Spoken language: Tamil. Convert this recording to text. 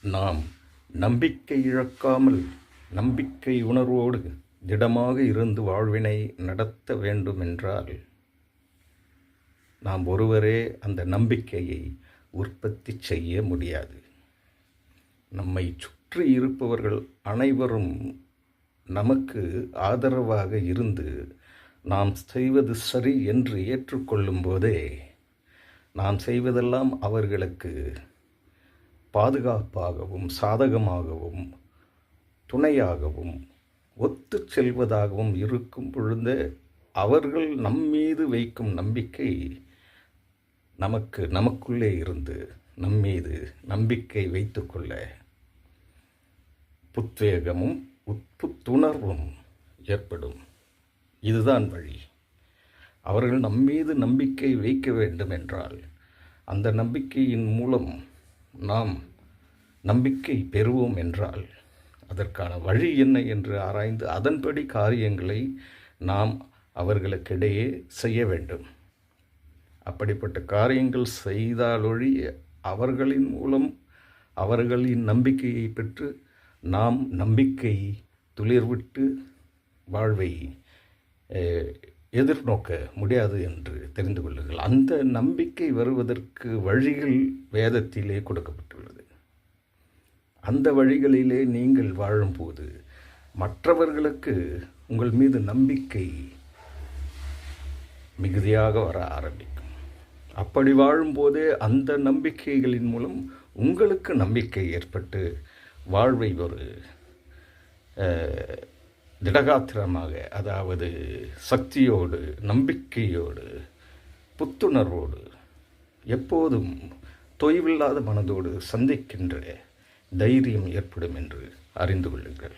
நாம் நம்பிக்கை இழக்காமல் நம்பிக்கை உணர்வோடு திடமாக இருந்து வாழ்வினை நடத்த வேண்டுமென்றால் நாம் ஒருவரே அந்த நம்பிக்கையை உற்பத்தி செய்ய முடியாது. நம்மை சுற்றி இருப்பவர்கள் அனைவரும் நமக்கு ஆதரவாக இருந்து நாம் செய்வது சரி என்று ஏற்றுக்கொள்ளும் போதே நாம் செய்வதெல்லாம் அவர்களுக்கு பாதுகாப்பாகவும் சாதகமாகவும் துணையாகவும் ஒத்து செல்வதாகவும் இருக்கும் பொழுது அவர்கள் நம்மீது வைக்கும் நம்பிக்கை நமக்குள்ளே இருந்து நம்மீது நம்பிக்கை வைத்துக்கொள்ள புத்வேகமும் புத்துணர்வும் ஏற்படும். இதுதான் வழி. அவர்கள் நம்மீது நம்பிக்கை வைக்க வேண்டும் என்றால் அந்த நம்பிக்கையின் மூலம் நாம் நம்பிக்கை பெறுவோம் என்றால் அதற்கான வழி என்ன என்று ஆராய்ந்து அதன்படி காரியங்களை நாம் அவர்களுக்கிடையே செய்ய வேண்டும். அப்படிப்பட்ட காரியங்கள் செய்தாலொழி அவர்களின் மூலம் அவர்களின் நம்பிக்கையை பெற்று நாம் நம்பிக்கை துளிர்விட்டு வாழ்வை எதிர்நோக்க முடியாது என்று தெரிந்து கொள்ளுங்கள். அந்த நம்பிக்கை வருவதற்கு வழிகள் வேதத்திலே கொடுக்கப்பட்டுள்ளது. அந்த வழிகளிலே நீங்கள் வாழும்போது மற்றவர்களுக்கு உங்கள் மீது நம்பிக்கை மிகுதியாக வர ஆரம்பிக்கும். அப்படி வாழும்போதே அந்த நம்பிக்கைகளின் மூலம் உங்களுக்கு நம்பிக்கை ஏற்பட்டு வாழ்வை ஒரு திடகாத்திரமாக, அதாவது சக்தியோடு, நம்பிக்கையோடு, புத்துணர்வோடு, எப்போதும் தொய்வில்லாத மனதோடு சந்திக்கின்ற தைரியம் ஏற்படும் என்று அறிந்து கொள்ளுங்கள்.